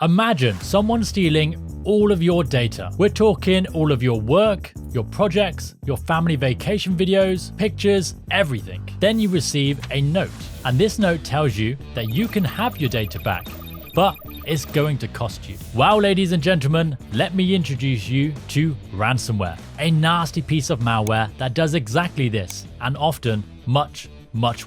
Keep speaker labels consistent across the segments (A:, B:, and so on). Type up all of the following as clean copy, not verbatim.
A: Imagine someone stealing all of your data. We're talking all of your work, your projects, your family vacation videos, pictures, everything. Then you receive a note, and this note tells you that you can have your data back, but it's going to cost you. Well, ladies and gentlemen, let me introduce you to ransomware, a nasty piece of malware that does exactly this, and often much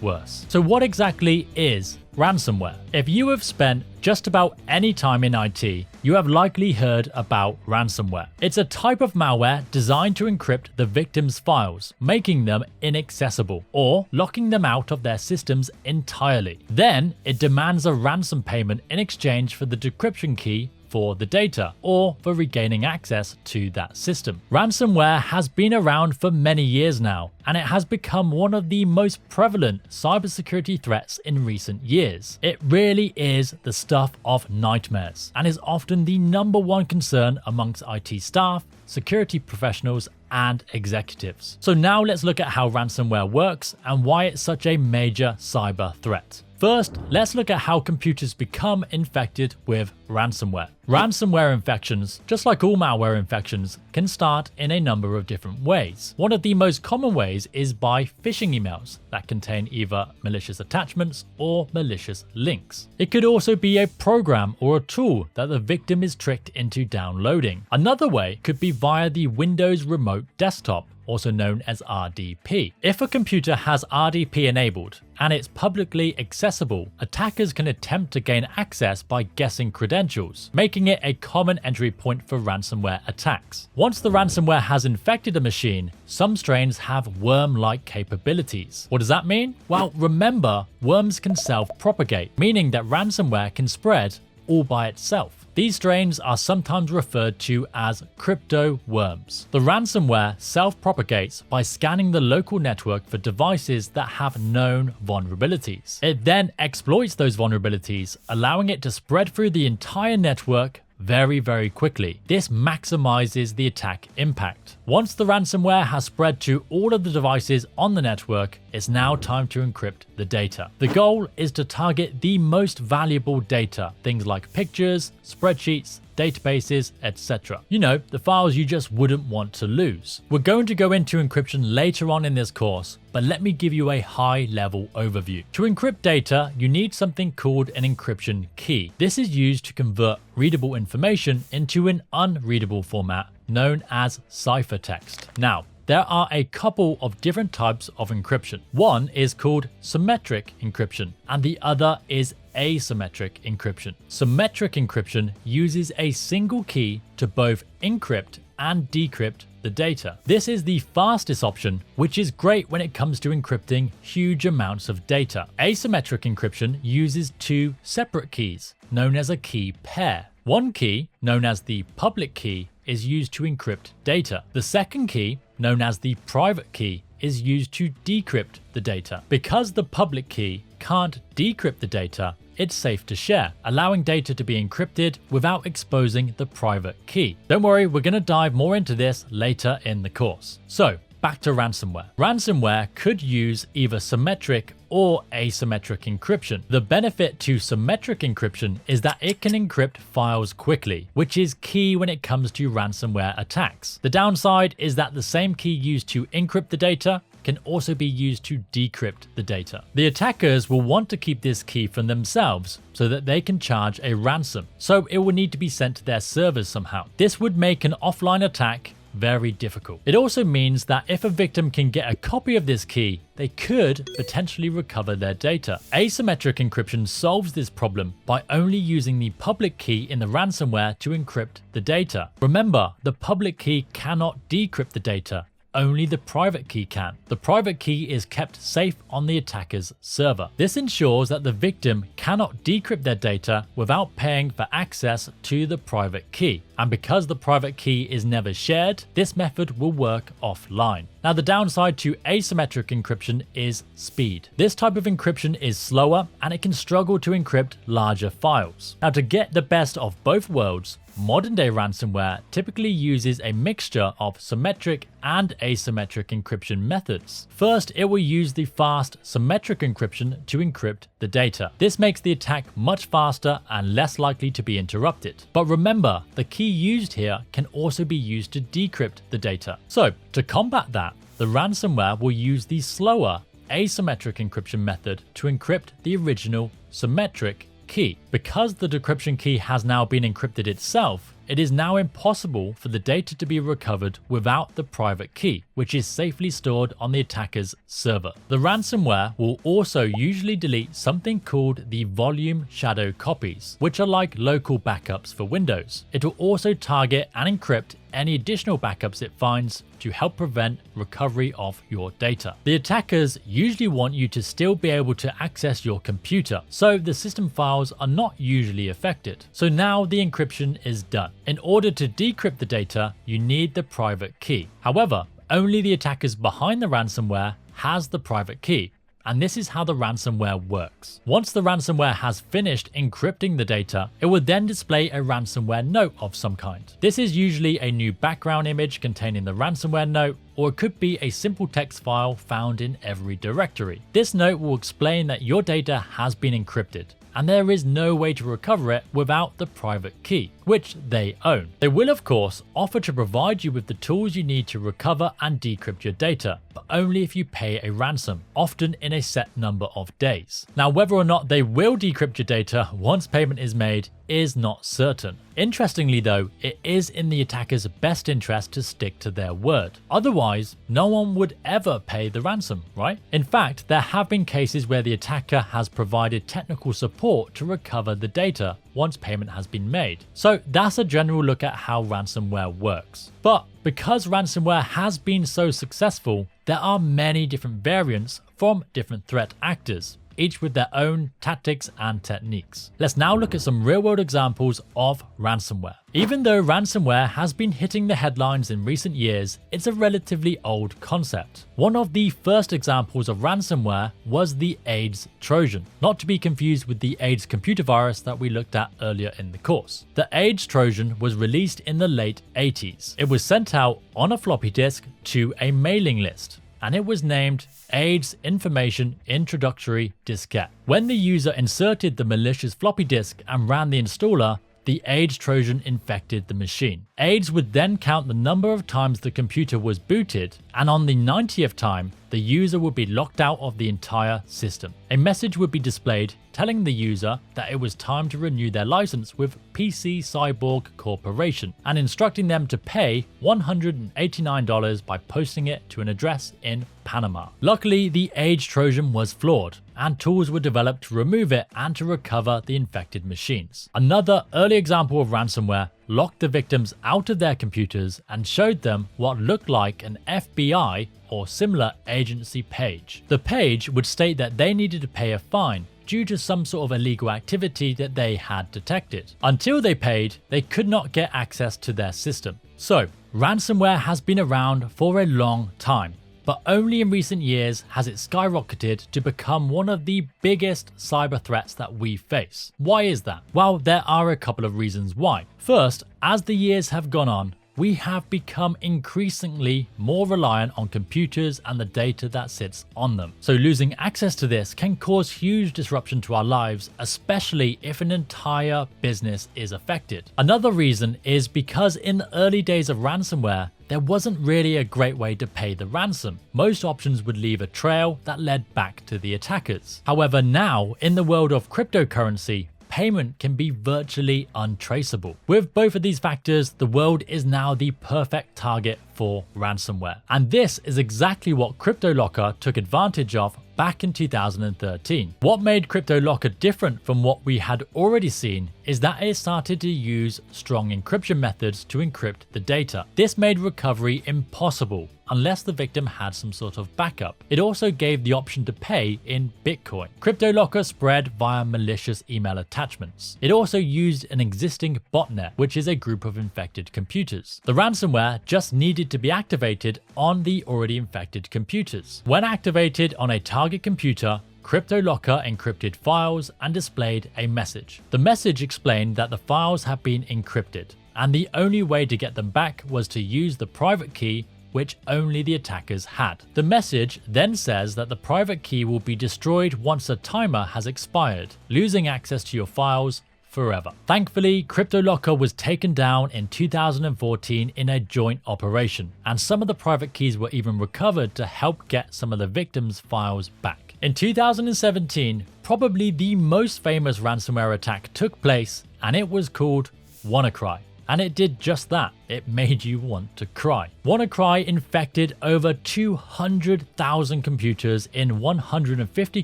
A: worse. So what exactly is ransomware? If you have spent just about any time in IT, you have likely heard about ransomware. It's a type of malware designed to encrypt the victim's files, making them inaccessible or locking them out of their systems entirely. Then it demands a ransom payment in exchange for the decryption key for the data or for regaining access to that system. Ransomware has been around for many years now, and it has become one of the most prevalent cybersecurity threats in recent years. It really is the stuff of nightmares and is often the #1 concern amongst IT staff, security professionals, and executives. So now let's look at how ransomware works and why it's such a major cyber threat. First, let's look at how computers become infected with ransomware. Ransomware infections, just like all malware infections, can start in a number of different ways. One of the most common ways is by phishing emails that contain either malicious attachments or malicious links. It could also be a program or a tool that the victim is tricked into downloading. Another way could be via the Windows Remote Desktop, also known as RDP. If a computer has RDP enabled and it's publicly accessible, attackers can attempt to gain access by guessing credentials, making it a common entry point for ransomware attacks. Once the ransomware has infected a machine, some strains have worm-like capabilities. What does that mean? Well, remember, worms can self-propagate, meaning that ransomware can spread all by itself. These strains are sometimes referred to as crypto worms. The ransomware self-propagates by scanning the local network for devices that have known vulnerabilities. It then exploits those vulnerabilities, allowing it to spread through the entire network very quickly. This maximizes the attack impact. Once the ransomware has spread to all of the devices on the network, it's now time to encrypt the data. The goal is to target the most valuable data, things like pictures, spreadsheets, databases, etc. You know, the files you just wouldn't want to lose. We're going to go into encryption later on in this course, but let me give you a high-level overview. To encrypt data, you need something called an encryption key. This is used to convert readable information into an unreadable format known as ciphertext. Now, there are a couple of different types of encryption. One is called symmetric encryption, and the other is asymmetric encryption. Symmetric encryption uses a single key to both encrypt and decrypt the data. This is the fastest option, which is great when it comes to encrypting huge amounts of data. Asymmetric encryption uses two separate keys, known as a key pair. One key, known as the public key, is used to encrypt data. The second key, known as the private key, is used to decrypt the data. Because the public key can't decrypt the data, it's safe to share, allowing data to be encrypted without exposing the private key. Don't worry, we're going to dive more into this later in the course. So, back to ransomware. Ransomware could use either symmetric or asymmetric encryption. The benefit to symmetric encryption is that it can encrypt files quickly, which is key when it comes to ransomware attacks. The downside is that the same key used to encrypt the data can also be used to decrypt the data. The attackers will want to keep this key for themselves so that they can charge a ransom, so it will need to be sent to their servers somehow. This would make an offline attack very difficult. It also means that if a victim can get a copy of this key, they could potentially recover their data. Asymmetric encryption solves this problem by only using the public key in the ransomware to encrypt the data. Remember, the public key cannot decrypt the data. Only the private key can. The private key is kept safe on the attacker's server. This ensures that the victim cannot decrypt their data without paying for access to the private key. and because the private key is never shared, this method will work offline. Now, the downside to asymmetric encryption is speed. This type of encryption is slower and it can struggle to encrypt larger files. Now, to get the best of both worlds, modern day ransomware typically uses a mixture of symmetric and asymmetric encryption methods. First, it will use the fast symmetric encryption to encrypt the data. This makes the attack much faster and less likely to be interrupted. But remember, the key used here can also be used to decrypt the data. So, to combat that, the ransomware will use the slower asymmetric encryption method to encrypt the original symmetric key. Because the decryption key has now been encrypted itself, it is now impossible for the data to be recovered without the private key, which is safely stored on the attacker's server. The ransomware will also usually delete something called the volume shadow copies, which are like local backups for Windows. It will also target and encrypt any additional backups it finds to help prevent recovery of your data. The attackers usually want you to still be able to access your computer, so the system files are not usually affected. So now the encryption is done. In order to decrypt the data, you need the private key. However, only the attackers behind the ransomware has the private key. And this is how the ransomware works. Once the ransomware has finished encrypting the data, it will then display a ransomware note of some kind. This is usually a new background image containing the ransomware note, or it could be a simple text file found in every directory. This note will explain that your data has been encrypted, and there is no way to recover it without the private key, which they own. They will, of course, offer to provide you with the tools you need to recover and decrypt your data, but only if you pay a ransom, often in a set number of days. Now, whether or not they will decrypt your data once payment is made is not certain. Interestingly though, it is in the attacker's best interest to stick to their word. Otherwise, no one would ever pay the ransom, right? In fact, there have been cases where the attacker has provided technical support to recover the data once payment has been made. So that's a general look at how ransomware works. But because ransomware has been so successful, there are many different variants from different threat actors, each with their own tactics and techniques. Let's now look at some real-world examples of ransomware. Even though ransomware has been hitting the headlines in recent years, it's a relatively old concept. One of the first examples of ransomware was the AIDS Trojan, not to be confused with the AIDS computer virus that we looked at earlier in the course. The AIDS Trojan was released in the late 80s. It was sent out on a floppy disk to a mailing list, and it was named AIDS Information Introductory Diskette. When the user inserted the malicious floppy disk and ran the installer, the AIDS Trojan infected the machine. AIDS would then count the number of times the computer was booted, and on the 90th time, the user would be locked out of the entire system. A message would be displayed telling the user that it was time to renew their license with PC Cyborg Corporation and instructing them to pay $189 by posting it to an address in Panama. Luckily, the AIDS Trojan was flawed, and tools were developed to remove it and to recover the infected machines. Another early example of ransomware locked the victims out of their computers and showed them what looked like an FBI or similar agency page. The page would state that they needed to pay a fine due to some sort of illegal activity that they had detected. Until they paid, they could not get access to their system. So, ransomware has been around for a long time, but only in recent years has it skyrocketed to become one of the biggest cyber threats that we face. Why is that? Well, there are a couple of reasons why. First, as the years have gone on, we have become increasingly more reliant on computers and the data that sits on them. So losing access to this can cause huge disruption to our lives, especially if an entire business is affected. Another reason is because in the early days of ransomware, there wasn't really a great way to pay the ransom. Most options would leave a trail that led back to the attackers. However, now in the world of cryptocurrency, payment can be virtually untraceable. With both of these factors, the world is now the perfect target for ransomware. And this is exactly what CryptoLocker took advantage of back in 2013. What made CryptoLocker different from what we had already seen is that it started to use strong encryption methods to encrypt the data. This made recovery impossible unless the victim had some sort of backup. It also gave the option to pay in Bitcoin. CryptoLocker spread via malicious email attachments. It also used an existing botnet, which is a group of infected computers. The ransomware just needed to be activated on the already infected computers. When activated on a target computer, CryptoLocker encrypted files and displayed a message. The message explained that the files had been encrypted, and the only way to get them back was to use the private key which only the attackers had. The message then says that the private key will be destroyed once a timer has expired, losing access to your files forever. Thankfully, CryptoLocker was taken down in 2014 in a joint operation, and some of the private keys were even recovered to help get some of the victims' files back. In 2017, probably the most famous ransomware attack took place, and it was called WannaCry. And it did just that. It made you want to cry. WannaCry infected over 200,000 computers in 150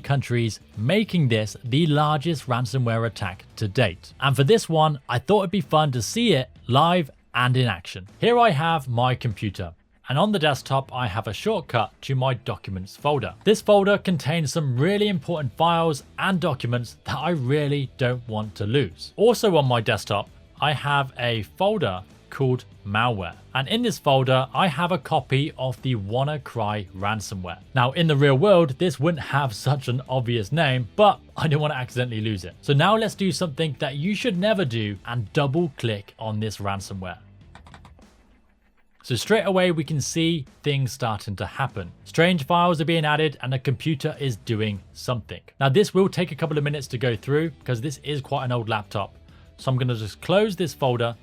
A: countries, making this the largest ransomware attack to date. And for this one, I thought it'd be fun to see it live and in action. Here I have my computer, and on the desktop I have a shortcut to my documents folder. This folder contains some really important files and documents that I really don't want to lose. Also on my desktop, I have a folder called malware, and in this folder I have a copy of the WannaCry ransomware. Now in the real world this wouldn't have such an obvious name, but I didn't want to accidentally lose it. So now let's do something that you should never do and double click on this ransomware. So straight away we can see things starting to happen. Strange files are being added and the computer is doing something. Now this will take a couple of minutes to go through because this is quite an old laptop. So I'm going to just close this folder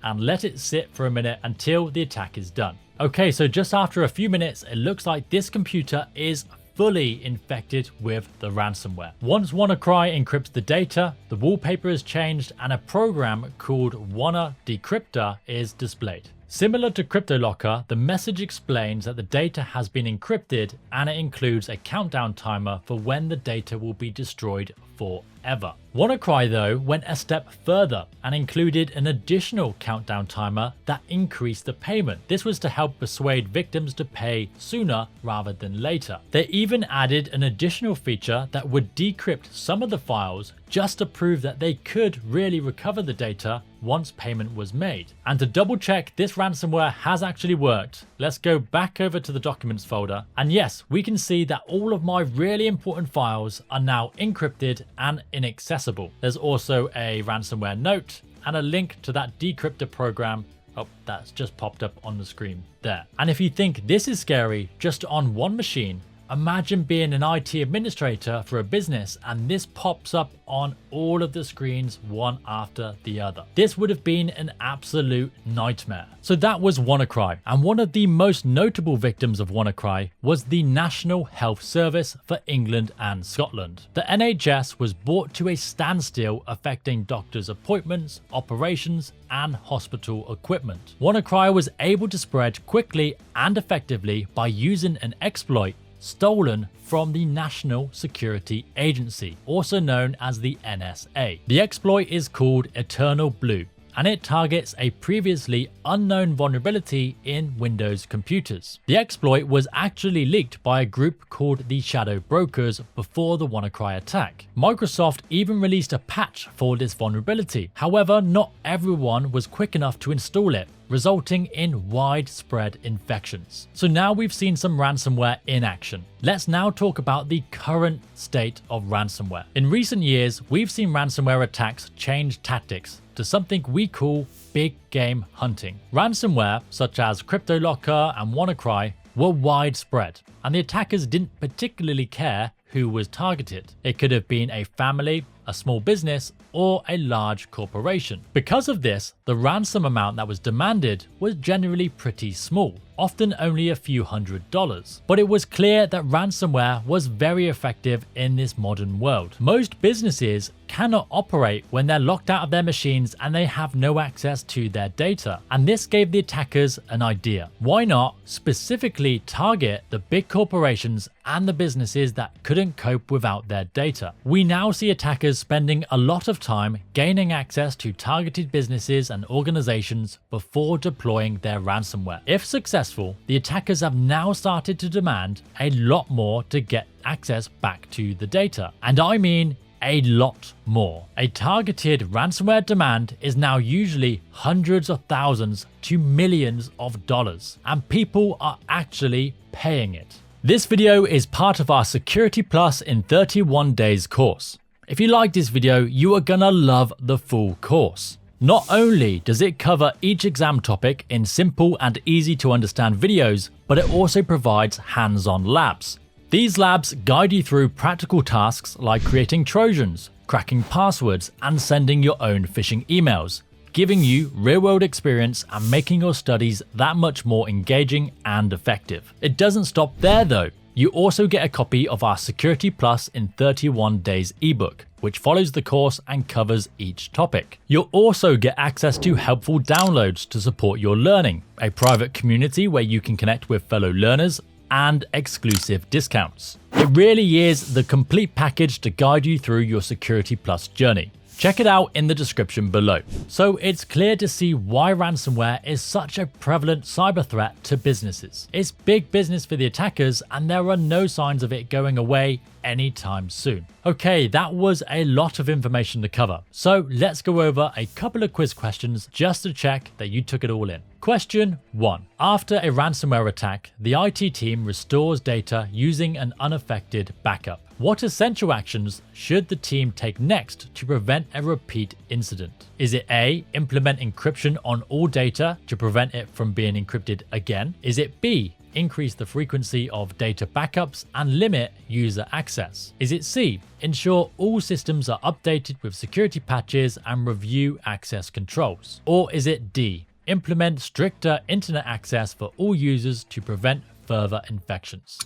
A: and let it sit for a minute until the attack is done. Okay, so just after a few minutes, it looks like this computer is fully infected with the ransomware. Once WannaCry encrypts the data, the wallpaper is changed and a program called WannaDecryptor is displayed. Similar to CryptoLocker, the message explains that the data has been encrypted and it includes a countdown timer for when the data will be destroyed forever. WannaCry though went a step further and included an additional countdown timer that increased the payment. This was to help persuade victims to pay sooner rather than later. They even added an additional feature that would decrypt some of the files just to prove that they could really recover the data once payment was made. And to double check this ransomware has actually worked, let's go back over to the documents folder, and yes, we can see that all of my really important files are now encrypted and inaccessible. There's also a ransomware note and a link to that decryptor program. Oh, that's just popped up on the screen there. And if you think this is scary just on one machine, imagine being an IT administrator for a business and this pops up on all of the screens one after the other. This would have been an absolute nightmare. So that was WannaCry, and one of the most notable victims of WannaCry was the National Health Service for England and Scotland. The NHS was brought to a standstill, affecting doctors' appointments, operations, and hospital equipment. WannaCry was able to spread quickly and effectively by using an exploit stolen from the National Security Agency, also known as the NSA. The exploit is called Eternal Blue, and it targets a previously unknown vulnerability in Windows computers. The exploit was actually leaked by a group called the Shadow Brokers before the WannaCry attack. Microsoft even released a patch for this vulnerability. However, not everyone was quick enough to install it, resulting in widespread infections. So now we've seen some ransomware in action. Let's now talk about the current state of ransomware. In recent years, we've seen ransomware attacks change tactics to something we call big game hunting. Ransomware, such as CryptoLocker and WannaCry, were widespread, and the attackers didn't particularly care who was targeted. It could have been a family, a small business, or a large corporation. Because of this, the ransom amount that was demanded was generally pretty small, often only a few $100s. But it was clear that ransomware was very effective in this modern world. Most businesses cannot operate when they're locked out of their machines and they have no access to their data. And this gave the attackers an idea. Why not specifically target the big corporations and the businesses that couldn't cope without their data? We now see attackers spending a lot of time gaining access to targeted businesses and organizations before deploying their ransomware. If successful, the attackers have now started to demand a lot more to get access back to the data. And I mean a lot more. A targeted ransomware demand is now usually hundreds of thousands to millions of dollars, and people are actually paying it. This video is part of our Security Plus in 31 days course. If you like this video, you are gonna love the full course. Not only does it cover each exam topic in simple and easy to understand videos, but it also provides hands-on labs. These labs guide you through practical tasks like creating Trojans, cracking passwords, and sending your own phishing emails, giving you real-world experience and making your studies that much more engaging and effective. It doesn't stop there though. You also get a copy of our Security Plus in 31 days ebook, which follows the course and covers each topic. You'll also get access to helpful downloads to support your learning, a private community where you can connect with fellow learners, and exclusive discounts. It really is the complete package to guide you through your Security Plus journey. Check it out in the description below. So it's clear to see why ransomware is such a prevalent cyber threat to businesses. It's big business for the attackers, and there are no signs of it going away anytime soon. Okay, that was a lot of information to cover. So let's go over a couple of quiz questions just to check that you took it all in. Question 1. After a ransomware attack, the IT team restores data using an unaffected backup. What essential actions should the team take next to prevent a repeat incident? Is it A, implement encryption on all data to prevent it from being encrypted again? Is it B, increase the frequency of data backups and limit user access? Is it C, ensure all systems are updated with security patches and review access controls? Or is it D, implement stricter internet access for all users to prevent further infections?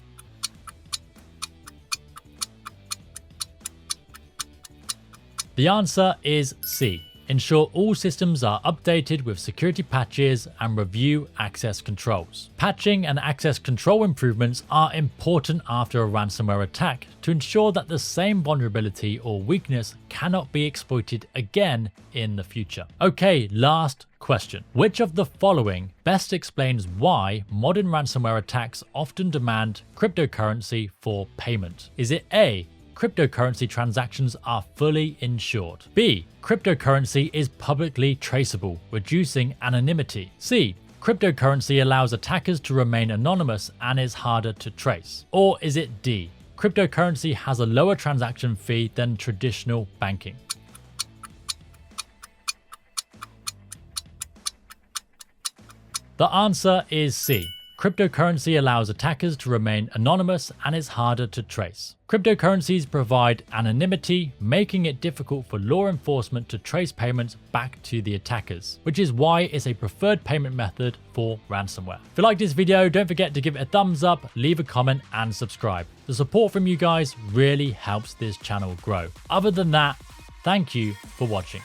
A: The answer is C. Ensure all systems are updated with security patches and review access controls. Patching and access control improvements are important after a ransomware attack to ensure that the same vulnerability or weakness cannot be exploited again in the future. Okay, last question. Which of the following best explains why modern ransomware attacks often demand cryptocurrency for payment? Is it A, cryptocurrency transactions are fully insured? B, cryptocurrency is publicly traceable, reducing anonymity? C, cryptocurrency allows attackers to remain anonymous and is harder to trace? Or is it D, cryptocurrency has a lower transaction fee than traditional banking? The answer is C. Cryptocurrency allows attackers to remain anonymous and is harder to trace. Cryptocurrencies provide anonymity, making it difficult for law enforcement to trace payments back to the attackers, which is why it's a preferred payment method for ransomware. If you like this video, don't forget to give it a thumbs up, leave a comment, and subscribe. The support from you guys really helps this channel grow. Other than that, thank you for watching.